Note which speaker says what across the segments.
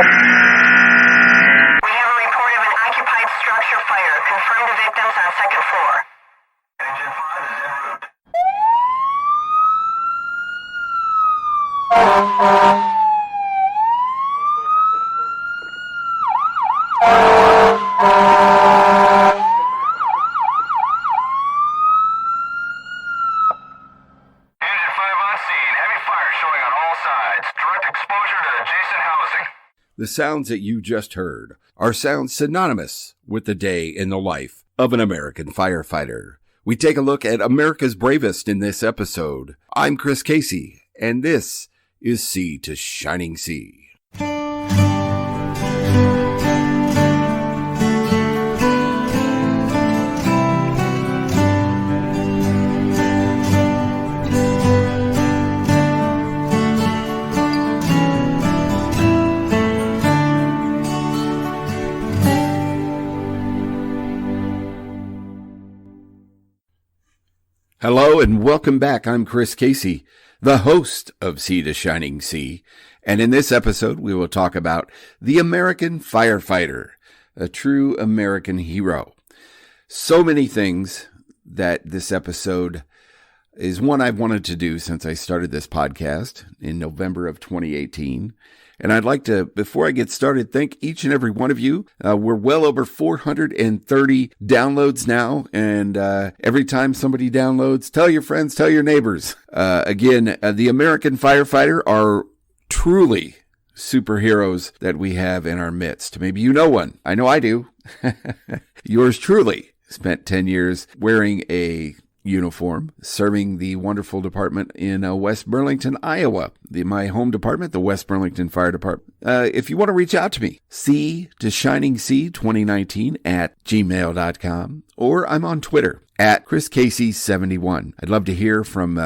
Speaker 1: We have a report of an occupied structure fire. Confirm the victims on second floor. Engine 5 is en route. Engine 5 on scene. Heavy fire showing on all sides. Direct exposure to adjacent housing.
Speaker 2: The sounds that you just heard are sounds synonymous with the day in the life of an American firefighter. We take a look at America's Bravest in this episode. I'm Chris Casey, and this is Sea to Shining Sea. Hello and welcome back. I'm Chris Casey, the host of Sea to Shining Sea. And in this episode, we will talk about the American Firefighter, a true American hero. So many things that this episode is one I've wanted to do since I started this podcast in November of 2018. And I'd like to, before I get started, thank each and every one of you. We're well over 430 downloads now. And every time somebody downloads, tell your friends, tell your neighbors. Again, the American Firefighter are truly superheroes that we have in our midst. Maybe you know one. I know I do. Yours truly spent 10 years wearing a uniform, serving the wonderful department in West Burlington, Iowa, my home department, the West Burlington Fire Department. If you want to reach out to me, Sea to Shining Sea 2019 at gmail.com, or I'm on Twitter at Chris Casey 71. I'd love to hear from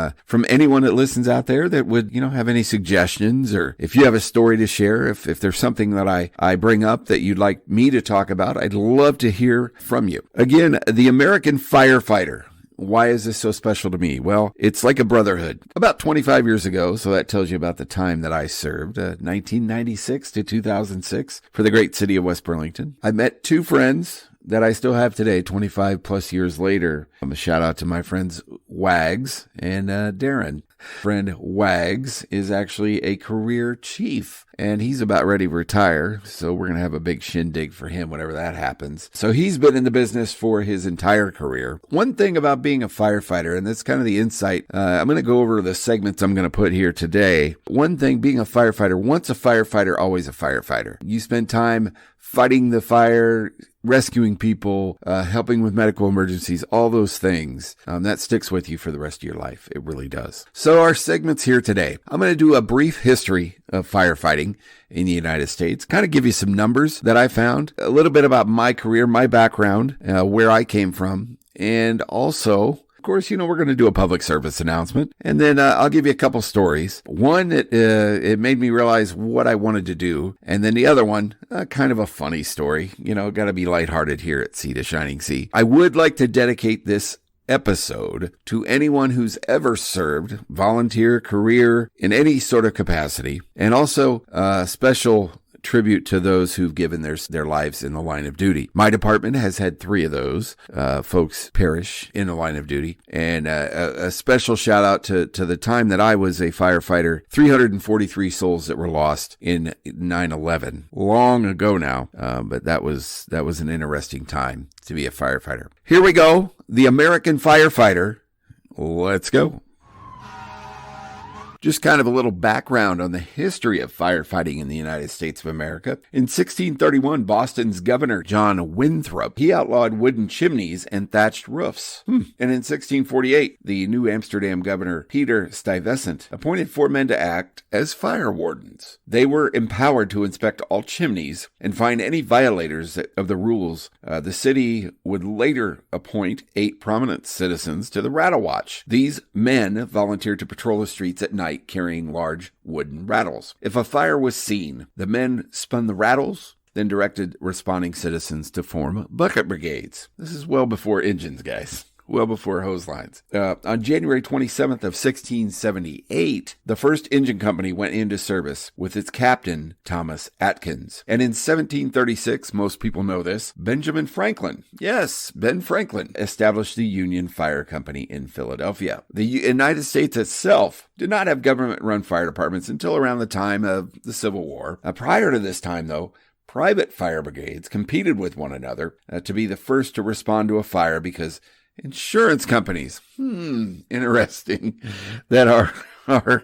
Speaker 2: anyone that listens out there that would, have any suggestions, or if you have a story to share, if there's something that I bring up that you'd like me to talk about, I'd love to hear from you. Again, the American Firefighter. Why is this so special to me? Well, it's like a brotherhood. About 25 years ago, so that tells you about the time that I served, 1996 to 2006, for the great city of West Burlington. I met two friends that I still have today, 25 plus years later. A shout out to my friends Wags and Darren. Friend Wags is actually a career chief, and he's about ready to retire, so we're going to have a big shindig for him whenever that happens. So he's been in the business for his entire career. One thing about being a firefighter, and that's kind of the insight, I'm going to go over the segments I'm going to put here today. One thing, being a firefighter, once a firefighter, always a firefighter. You spend time fighting the fire, rescuing people, helping with medical emergencies, all those things. That sticks with you for the rest of your life. It really does. So our segments here today, I'm going to do a brief history of firefighting in the United States, kind of give you some numbers that I found, a little bit about my career, my background, where I came from, and also, of course, we're going to do a public service announcement, and then I'll give you a couple stories. One, it made me realize what I wanted to do, and then the other one, kind of a funny story. Got to be lighthearted here at Sea to Shining Sea. I would like to dedicate this episode to anyone who's ever served, volunteer, career, in any sort of capacity, and also special tribute to those who've given their lives in the line of duty. My department has had 3 of those folks perish in the line of duty. And a special shout out to the time that I was a firefighter, 343 souls that were lost in 9/11. Long ago now, but that was an interesting time to be a firefighter. Here we go. The American Firefighter. Let's go. Just kind of a little background on the history of firefighting in the United States of America. In 1631, Boston's governor, John Winthrop, he outlawed wooden chimneys and thatched roofs. And in 1648, the New Amsterdam governor, Peter Stuyvesant, appointed 4 men to act as fire wardens. They were empowered to inspect all chimneys and find any violators of the rules. The city would later appoint 8 prominent citizens to the Rattle Watch. These men volunteered to patrol the streets at night carrying large wooden rattles. If a fire was seen, the men spun the rattles, then directed responding citizens to form bucket brigades. This is well before engines, guys. well before hose lines. On January 27th of 1678, the first engine company went into service with its captain, Thomas Atkins. And in 1736, most people know this, Benjamin Franklin, yes, Ben Franklin, established the Union Fire Company in Philadelphia. The United States itself did not have government-run fire departments until around the time of the Civil War. Prior to this time, though, private fire brigades competed with one another to be the first to respond to a fire because insurance companies, interesting that our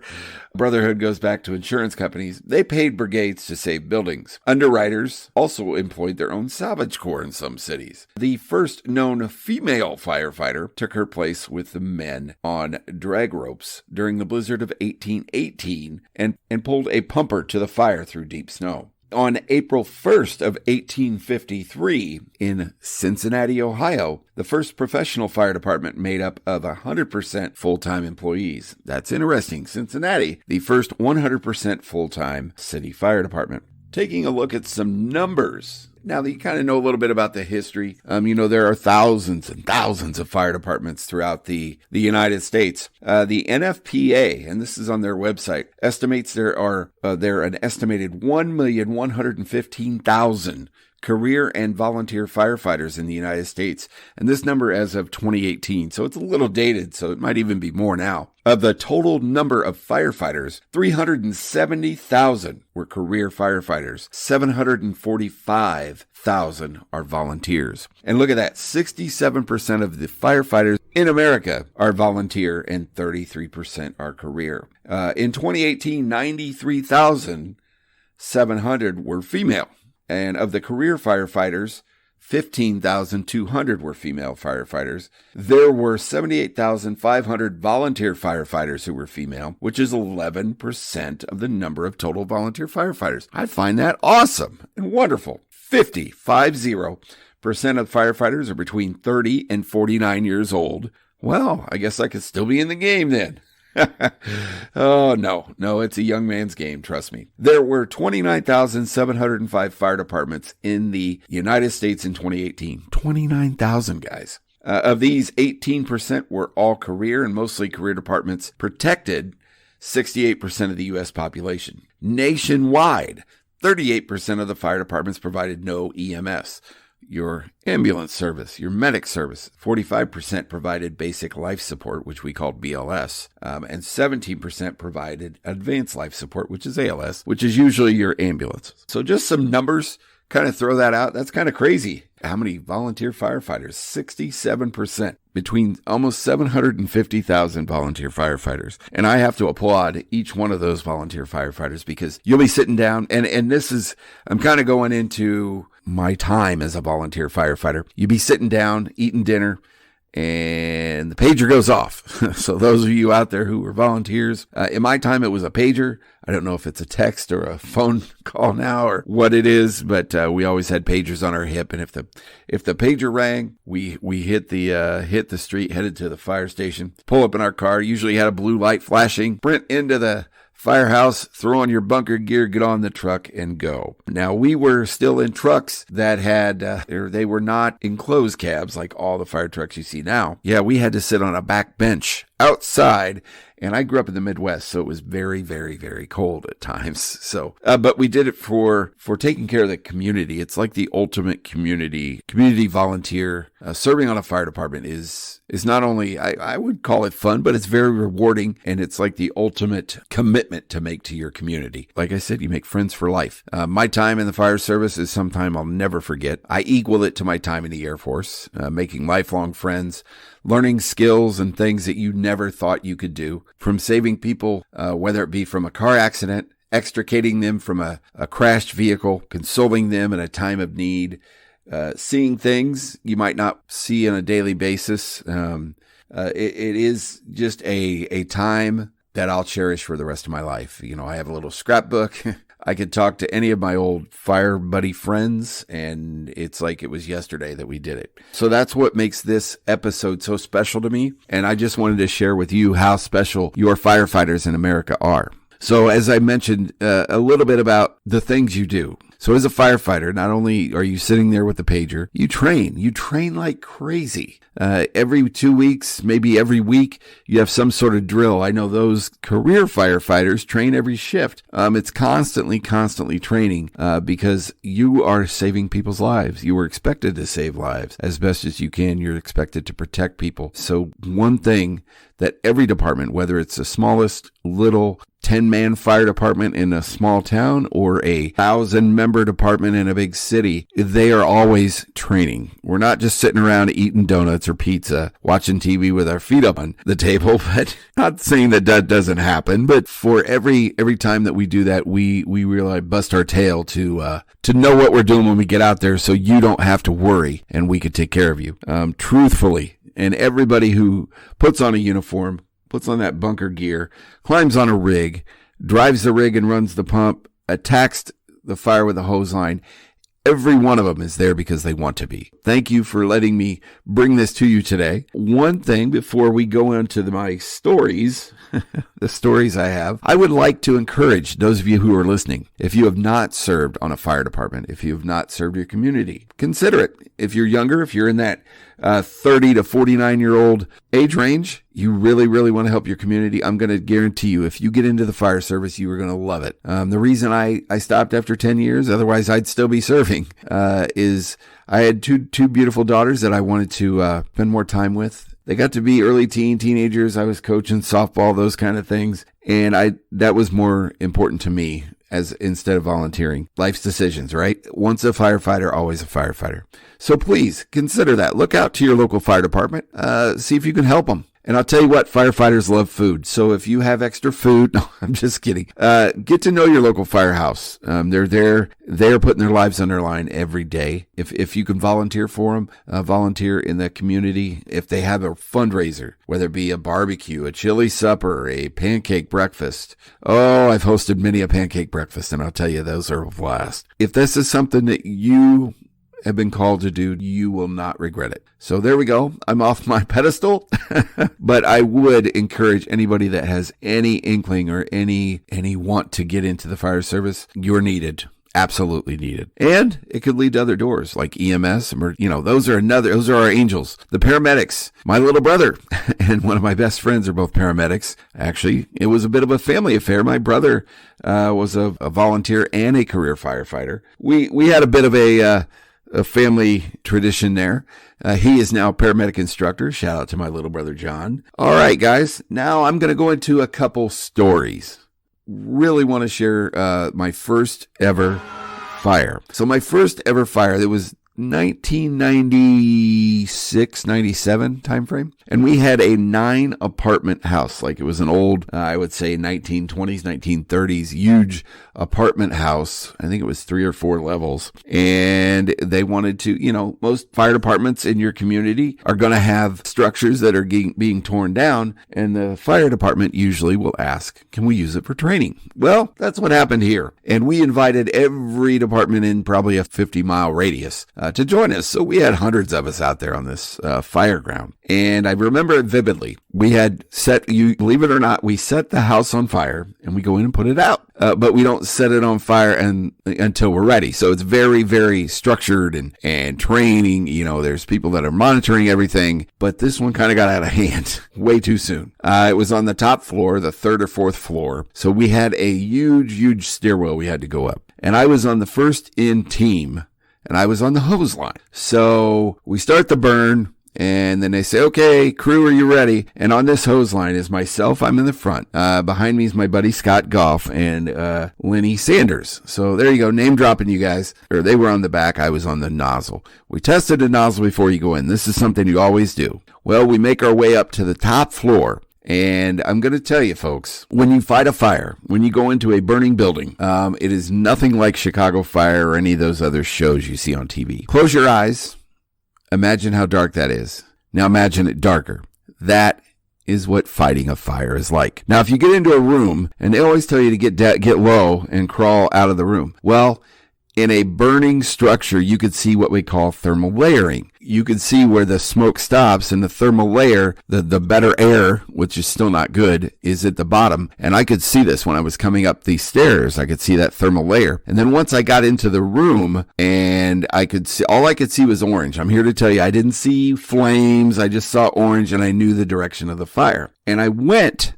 Speaker 2: brotherhood goes back to insurance companies. They paid brigades to save buildings. Underwriters also employed their own salvage corps in some cities. The first known female firefighter took her place with the men on drag ropes during the blizzard of 1818 and pulled a pumper to the fire through deep snow. On April 1st of 1853, in Cincinnati, Ohio, the first professional fire department made up of 100% full-time employees. That's interesting. Cincinnati, the first 100% full-time city fire department. Taking a look at some numbers. Now that you kind of know a little bit about the history, there are thousands and thousands of fire departments throughout the United States. The NFPA, and this is on their website, estimates there are an estimated 1,115,000 career and volunteer firefighters in the United States. And this number as of 2018, so it's a little dated, so it might even be more now. Of the total number of firefighters, 370,000 were career firefighters. 745,000 are volunteers. And look at that, 67% of the firefighters in America are volunteer and 33% are career. In 2018, 93,700 were female. And of the career firefighters, 15,200 were female firefighters. There were 78,500 volunteer firefighters who were female, which is 11% of the number of total volunteer firefighters. I find that awesome and wonderful. 50% of firefighters are between 30 and 49 years old. Well, I guess I could still be in the game then. Oh, no, it's a young man's game, trust me. There were 29,705 fire departments in the United States in 2018. 29,000, guys. Of these, 18% were all career and mostly career departments protected 68% of the U.S. population. Nationwide, 38% of the fire departments provided no EMS. Your ambulance service, your medic service. 45% provided basic life support, which we called BLS, and 17% provided advanced life support, which is ALS, which is usually your ambulance. So just some numbers, kind of throw that out. That's kind of crazy. How many volunteer firefighters? 67%, between almost 750,000 volunteer firefighters. And I have to applaud each one of those volunteer firefighters because you'll be sitting down, and this is, I'm kind of going into my time as a volunteer firefighter. You'd be sitting down, eating dinner, and the pager goes off. So those of you out there who were volunteers, in my time, it was a pager. I don't know if it's a text or a phone call now or what it is, but we always had pagers on our hip. And if the pager rang, we hit the street, headed to the fire station, pull up in our car, usually had a blue light flashing, sprint into the firehouse, throw on your bunker gear, get on the truck, and go. Now, we were still in trucks that had, they were not enclosed cabs like all the fire trucks you see now. Yeah, we had to sit on a back bench outside, and I grew up in the Midwest, so it was very, very, very cold at times. So, but we did it for taking care of the community. It's like the ultimate community volunteer. Serving on a fire department is not only, I would call it fun, but it's very rewarding, and it's like the ultimate commitment to make to your community. Like I said, you make friends for life. My time in the fire service is sometime I'll never forget. I equal it to my time in the Air Force, making lifelong friends, learning skills and things that you never thought you could do, from saving people, whether it be from a car accident, extricating them from a crashed vehicle, consoling them in a time of need, seeing things you might not see on a daily basis. It is just a time that I'll cherish for the rest of my life. You know, I have a little scrapbook. I could talk to any of my old fire buddy friends, and it's like it was yesterday that we did it. So that's what makes this episode so special to me. And I just wanted to share with you how special your firefighters in America are. So as I mentioned, a little bit about the things you do. So as a firefighter, not only are you sitting there with the pager, you train like crazy. Every 2 weeks, maybe every week, you have some sort of drill. I know those career firefighters train every shift. It's constantly training, because you are saving people's lives. You are expected to save lives as best as you can. You're expected to protect people. So one thing that every department, whether it's the smallest little 10-man fire department in a small town or a 1,000-member department in a big city, they are always training. We're not just sitting around eating donuts or pizza, watching TV with our feet up on the table, but not saying that doesn't happen. But for every time that we do that, we really bust our tail to know what we're doing when we get out there, so you don't have to worry and we could take care of you. Truthfully, and everybody who puts on a uniform, puts on that bunker gear, climbs on a rig, drives the rig and runs the pump, attacks the fire with a hose line. Every one of them is there because they want to be. Thank you for letting me bring this to you today. One thing before we go into my stories, the stories I have, I would like to encourage those of you who are listening. If you have not served on a fire department, if you have not served your community, consider it. If you're younger, if you're in that 30 to 49-year-old age range, you really want to help your community, I'm going to guarantee you, if you get into the fire service, you are going to love it. The reason I stopped after 10 years, otherwise I'd still be serving, is I had two beautiful daughters that I wanted to spend more time with. They got to be early teenagers. I was coaching softball, those kind of things. And that was more important to me as instead of volunteering. Life's decisions, right? Once a firefighter, always a firefighter. So please consider that. Look out to your local fire department. See if you can help them. And I'll tell you what, firefighters love food. So if you have extra food, no, I'm just kidding. Get to know your local firehouse. They're there. They're putting their lives on their line every day. If you can volunteer for them, volunteer in the community. If they have a fundraiser, whether it be a barbecue, a chili supper, a pancake breakfast. Oh, I've hosted many a pancake breakfast, and I'll tell you, those are a blast. If this is something that you have been called to do, you will not regret it. So there we go. I'm off my pedestal, but I would encourage anybody that has any inkling or any want to get into the fire service, you're needed. Absolutely needed. And it could lead to other doors like EMS, or, those are our angels. The paramedics. My little brother and one of my best friends are both paramedics. Actually, it was a bit of a family affair. My brother was a volunteer and a career firefighter. We had a bit of a family tradition there. He is now a paramedic instructor. Shout out to my little brother, John. All right, guys. Now I'm going to go into a couple stories. Really want to share my first ever fire. So my first ever fire, it was 1996, 97 timeframe. And we had a 9 apartment house. Like it was an old, I would say 1920s, 1930s, huge apartment house. I think it was 3 or 4 levels. And they wanted to, most fire departments in your community are going to have structures that are being torn down. And the fire department usually will ask, can we use it for training? Well, that's what happened here. And we invited every department in probably a 50-mile radius to join us. So we had hundreds of us out there on this fire ground. And I remember it vividly. We had believe it or not, we set the house on fire and we go in and put it out. But we don't set it on fire until we're ready. So it's very, very structured and training. There's people that are monitoring everything. But this one kind of got out of hand way too soon. It was on the top floor, the 3rd or 4th floor. So we had a huge stairwell we had to go up. And I was on the first in team. And I was on the hose line. So we start the burn. And then they say, okay, crew, are you ready? And on this hose line is myself. I'm in the front. Behind me is my buddy Scott Goff and Lenny Sanders. So there you go. Name dropping, you guys. Or they were on the back. I was on the nozzle. We tested the nozzle before you go in. This is something you always do. Well, we make our way up to the top floor. And I'm going to tell you, folks, when you fight a fire, when you go into a burning building, it is nothing like Chicago Fire or any of those other shows you see on TV. Close your eyes. Imagine how dark that is. Now imagine it darker. That is what fighting a fire is like. Now, if you get into a room, and they always tell you to get low and crawl out of the room. Well, in a burning structure, you could see what we call thermal layering. You could see where the smoke stops, and the thermal layer, the better air, which is still not good, is at the bottom. And I could see this when I was coming up these stairs. I could see that thermal layer. And then once I got into the room, and I could see, all I could see was orange. I'm here to tell you, I didn't see flames. I just saw orange, and I knew the direction of the fire. And I went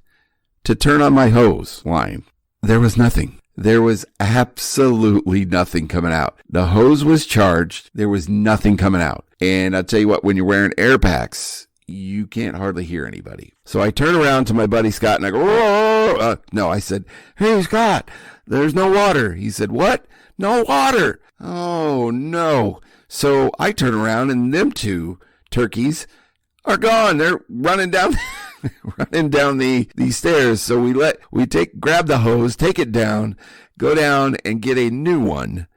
Speaker 2: to turn on my hose line. There was nothing. There was absolutely nothing coming out. The hose was charged. There was nothing coming out. And I'll tell you what, when you're wearing air packs, you can't hardly hear anybody. So I turn around to my buddy Scott and I go, whoa. No, I said, hey, Scott, there's no water. He said, what? No water. Oh, no. So I turn around and them two turkeys are gone. They're running down these stairs. So we grab the hose, take it down, go down and get a new one.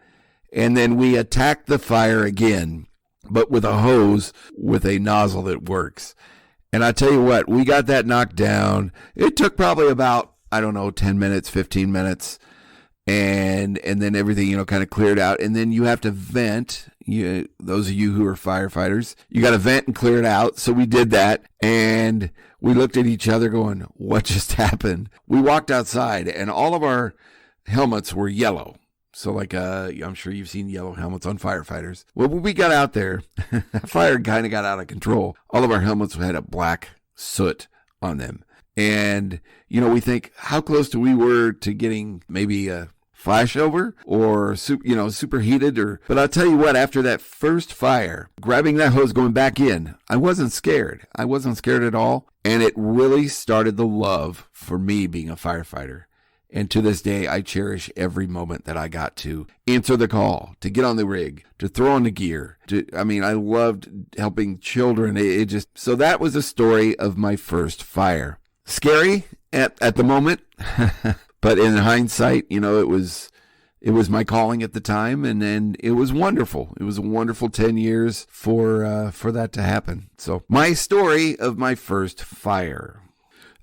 Speaker 2: And then we attack the fire again, but with a hose with a nozzle that works. And I tell you what, we got that knocked down. It took probably about, 10 minutes, 15 minutes. And then everything, kind of cleared out. And then you have to vent. Those of you who are firefighters, you got to vent and clear it out. So we did that. And we looked at each other going, what just happened? We walked outside and all of our helmets were yellow. So I'm sure you've seen yellow helmets on firefighters. Well, when we got out there, the fire kind of got out of control. All of our helmets had a black soot on them. And, we think how close we were to getting maybe a flashover or, superheated but I'll tell you what, after that first fire, grabbing that hose, going back in, I wasn't scared. I wasn't scared at all. And it really started the love for me being a firefighter. And to this day, I cherish every moment that I got to answer the call, to get on the rig, to throw on the gear. I loved helping children. So that was a story of my first fire. Scary at the moment, but in hindsight, it was my calling at the time, and then it was wonderful. It was a wonderful 10 years for that to happen. So my story of my first fire.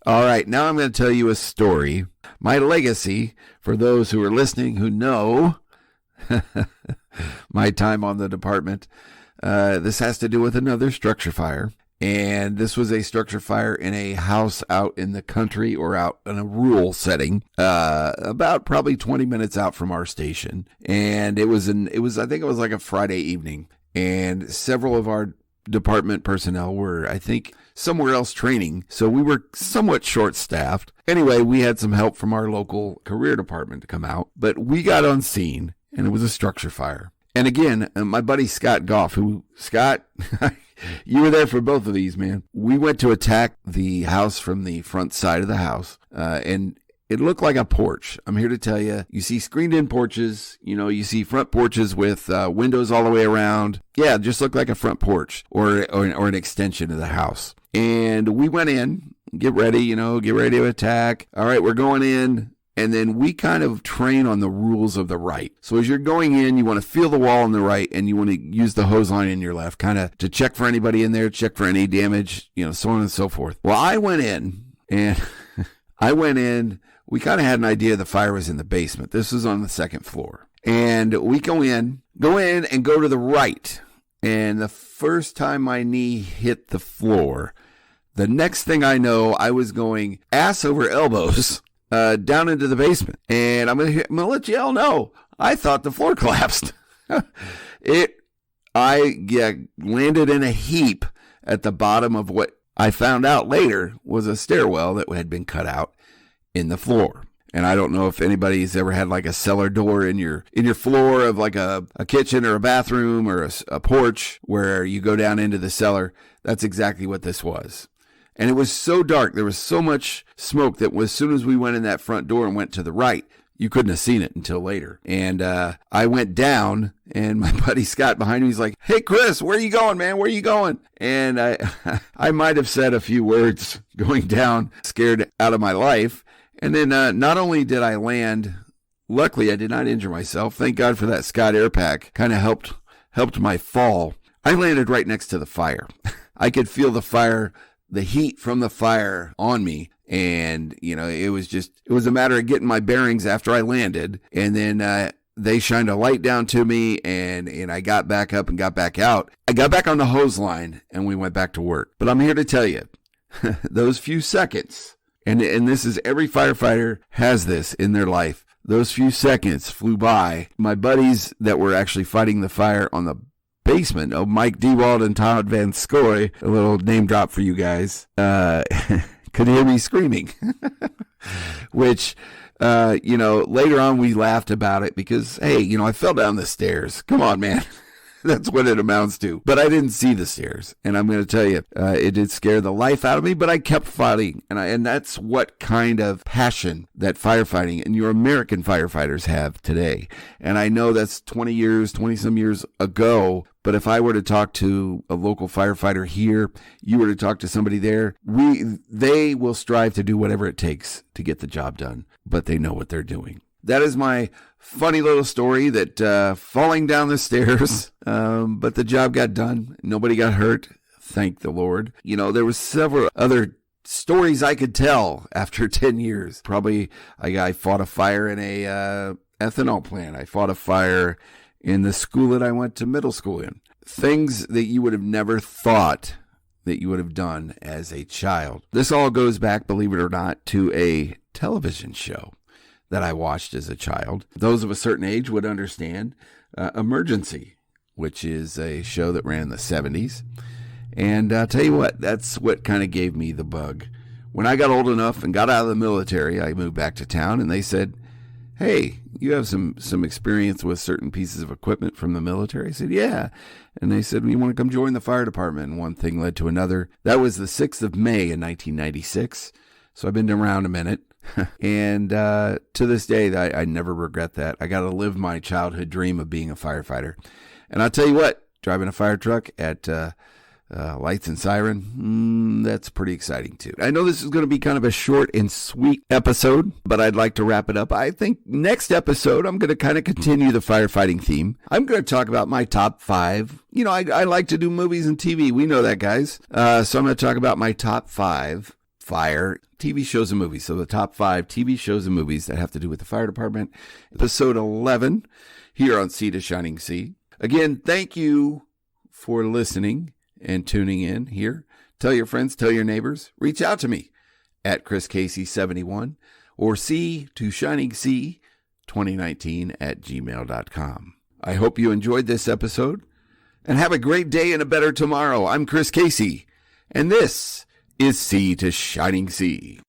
Speaker 2: All right, now I'm going to tell you a story. My legacy, for those who are listening who know my time on the department, this has to do with another structure fire. And this was a structure fire in a house out in the country or out in a rural setting, about probably 20 minutes out from our station. And I think it was like a Friday evening, and several of our department personnel were, I think, somewhere else training. So we were somewhat short-staffed. Anyway, we had some help from our local career department to come out, but we got on scene and it was a structure fire. And again, my buddy Scott Goff, Scott, you were there for both of these, man. We went to attack the house from the front side of the house, and it looked like a porch. I'm here to tell you, you see screened-in porches, you see front porches with windows all the way around. Yeah, just looked like a front porch or an extension of the house. And we went in, get ready to attack. All right, we're going in. And then we kind of train on the rules of the right. So as you're going in, you want to feel the wall on the right, and you want to use the hose line in your left, kind of to check for anybody in there, check for any damage, so on and so forth. Well, I went in, we kind of had an idea the fire was in the basement. This was on the second floor. And we go in and go to the right. And the first time my knee hit the floor, the next thing I know, I was going ass over elbows down into the basement. And I'm gonna let you all know, I thought the floor collapsed. I landed in a heap at the bottom of what I found out later was a stairwell that had been cut out in the floor. And I don't know if anybody's ever had like a cellar door in your floor of like a kitchen or a bathroom or a porch where you go down into the cellar. That's exactly what this was. And it was so dark. There was so much smoke that as soon as we went in that front door and went to the right, you couldn't have seen it until later. And I went down, and my buddy Scott behind me, he's like, "Hey, Chris, where are you going, man? Where are you going?" And I might have said a few words going down, scared out of my life. And then not only did I land, luckily I did not injure myself. Thank God for that Scott Air Pack. Kind of helped my fall. I landed right next to the fire. I could feel the fire, the heat from the fire on me. And, it was a matter of getting my bearings after I landed. And then they shined a light down to me, and I got back up and got back out. I got back on the hose line, and we went back to work. But I'm here to tell you, those few seconds, and this is every firefighter has this in their life. Those few seconds flew by. My buddies that were actually fighting the fire on the basement of Mike Dewald and Todd Van Scoy, a little name drop for you guys, could hear me screaming, which, later on we laughed about it because, hey, I fell down the stairs. Come on, man. That's what it amounts to. But I didn't see the stairs. And I'm going to tell you, it did scare the life out of me, but I kept fighting. And that's what kind of passion that firefighting and your American firefighters have today. And I know that's 20 some years ago. But if I were to talk to a local firefighter here, you were to talk to somebody there, they will strive to do whatever it takes to get the job done. But they know what they're doing. That is my funny little story that falling down the stairs, but the job got done. Nobody got hurt. Thank the Lord. There was several other stories I could tell after 10 years. Probably I fought a fire in a ethanol plant. I fought a fire in the school that I went to middle school in. Things that you would have never thought that you would have done as a child. This all goes back, believe it or not, to a television show that I watched as a child. Those of a certain age would understand Emergency, which is a show that ran in the 70s. And I'll tell you what, that's what kind of gave me the bug. When I got old enough and got out of the military, I moved back to town, and they said, hey, you have some experience with certain pieces of equipment from the military? I said, yeah. And they said, well, you want to come join the fire department? And one thing led to another. That was the 6th of May in 1996. So I've been around a minute. And to this day, I never regret that. I got to live my childhood dream of being a firefighter. And I'll tell you what, driving a fire truck at lights and siren, that's pretty exciting too. I know this is going to be kind of a short and sweet episode, but I'd like to wrap it up. I think next episode, I'm going to kind of continue the firefighting theme. I'm going to talk about my top 5. I like to do movies and TV. We know that, guys. So I'm going to talk about my top 5 fire TV shows and movies. So the top 5 TV shows and movies that have to do with the fire department. Episode 11 here on Sea to Shining Sea. Again, thank you for listening and tuning in here. Tell your friends, tell your neighbors. Reach out to me at ChrisCasey71 or Sea to Shining Sea 2019 at gmail.com. I hope you enjoyed this episode and have a great day and a better tomorrow. I'm Chris Casey, and this is Sea to Shining Sea.